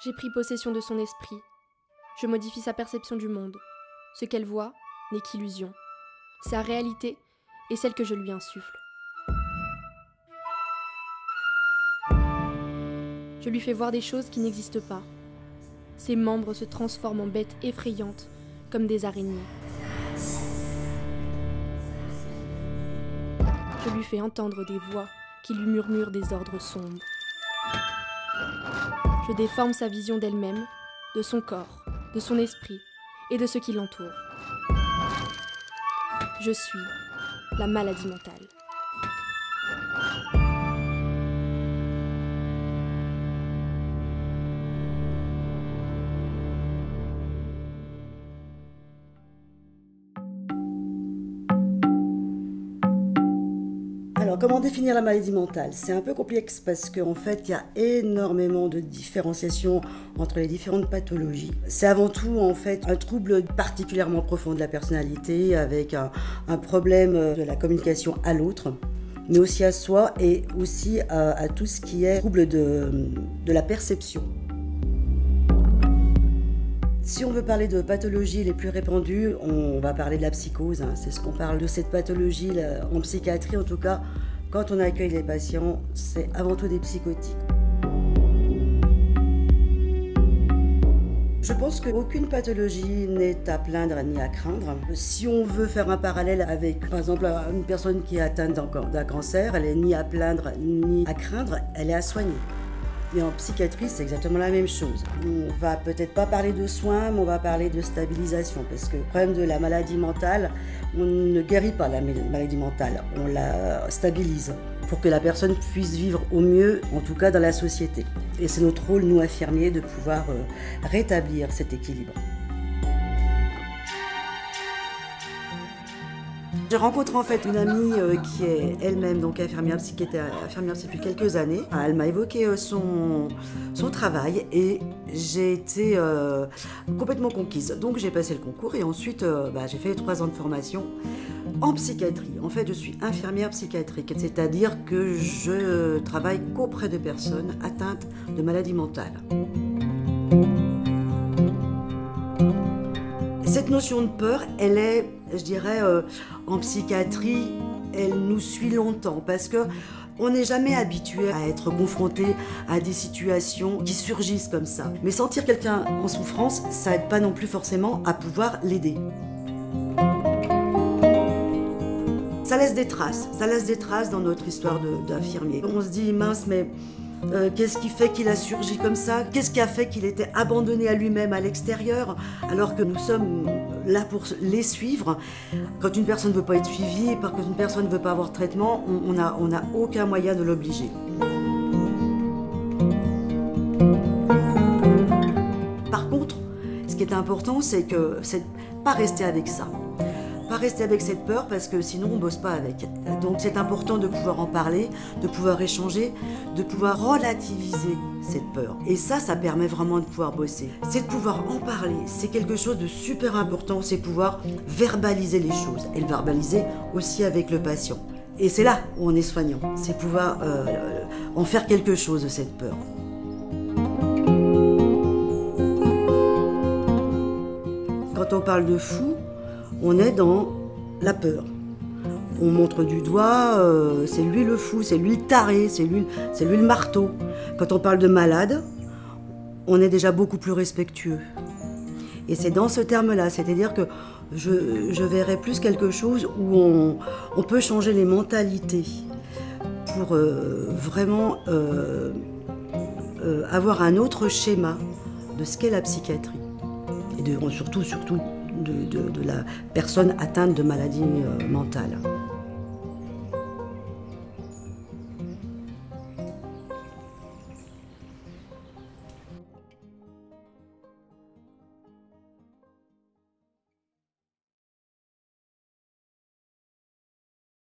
J'ai pris possession de son esprit. Je modifie sa perception du monde. Ce qu'elle voit n'est qu'illusion. Sa réalité est celle que je lui insuffle. Je lui fais voir des choses qui n'existent pas. Ses membres se transforment en bêtes effrayantes, comme des araignées. Je lui fais entendre des voix qui lui murmurent des ordres sombres. Je déforme sa vision d'elle-même, de son corps, de son esprit et de ce qui l'entoure. Je suis la maladie mentale. Alors, comment définir la maladie mentale? C'est un peu complexe parce qu'en fait, il y a énormément de différenciation entre les différentes pathologies. C'est avant tout, en fait, un trouble particulièrement profond de la personnalité avec un problème de la communication à l'autre, mais aussi à soi et aussi à tout ce qui est trouble de la perception. Si on veut parler de pathologies les plus répandues, on va parler de la psychose. C'est ce qu'on parle de cette pathologie en psychiatrie, en tout cas, quand on accueille les patients, c'est avant tout des psychotiques. Je pense qu'aucune pathologie n'est à plaindre ni à craindre. Si on veut faire un parallèle avec, par exemple, une personne qui est atteinte d'un cancer, elle n'est ni à plaindre ni à craindre, elle est à soigner. Et en psychiatrie, c'est exactement la même chose. On va peut-être pas parler de soins, mais on va parler de stabilisation. Parce que le problème de la maladie mentale, on ne guérit pas la maladie mentale, on la stabilise pour que la personne puisse vivre au mieux, en tout cas dans la société. Et c'est notre rôle, nous infirmiers, de pouvoir rétablir cet équilibre. J'ai rencontré en fait une amie qui est elle-même donc infirmière depuis quelques années. Elle m'a évoqué son travail et j'ai été complètement conquise. Donc j'ai passé le concours et ensuite j'ai fait 3 ans de formation en psychiatrie. En fait, je suis infirmière psychiatrique, c'est-à-dire que je travaille qu'auprès de personnes atteintes de maladies mentales. Cette notion de peur, elle est, je dirais, en psychiatrie, elle nous suit longtemps parce que on n'est jamais habitué à être confronté à des situations qui surgissent comme ça. Mais sentir quelqu'un en souffrance, ça aide pas non plus forcément à pouvoir l'aider. Ça laisse des traces dans notre histoire d'infirmier. On se dit, mince, mais qu'est-ce qui fait qu'il a surgi comme ça? Qu'est-ce qui a fait qu'il était abandonné à lui-même à l'extérieur, alors que nous sommes là pour les suivre? Quand une personne ne veut pas être suivie, quand une personne ne veut pas avoir de traitement, on n'a aucun moyen de l'obliger. Par contre, ce qui est important, c'est de pas rester avec ça. Pas rester avec cette peur parce que sinon on ne bosse pas avec. Donc c'est important de pouvoir en parler, de pouvoir échanger, de pouvoir relativiser cette peur. Et ça permet vraiment de pouvoir bosser. C'est de pouvoir en parler, c'est quelque chose de super important, c'est pouvoir verbaliser les choses et le verbaliser aussi avec le patient. Et c'est là où on est soignant, c'est pouvoir en faire quelque chose de cette peur. Quand on parle de fou, on est dans la peur. On montre du doigt, c'est lui le fou, c'est lui le taré, c'est lui le marteau. Quand on parle de malade, on est déjà beaucoup plus respectueux. Et c'est dans ce terme-là, c'est-à-dire que je verrais plus quelque chose où on peut changer les mentalités pour vraiment avoir un autre schéma de ce qu'est la psychiatrie. Et surtout de la personne atteinte de maladie mentale.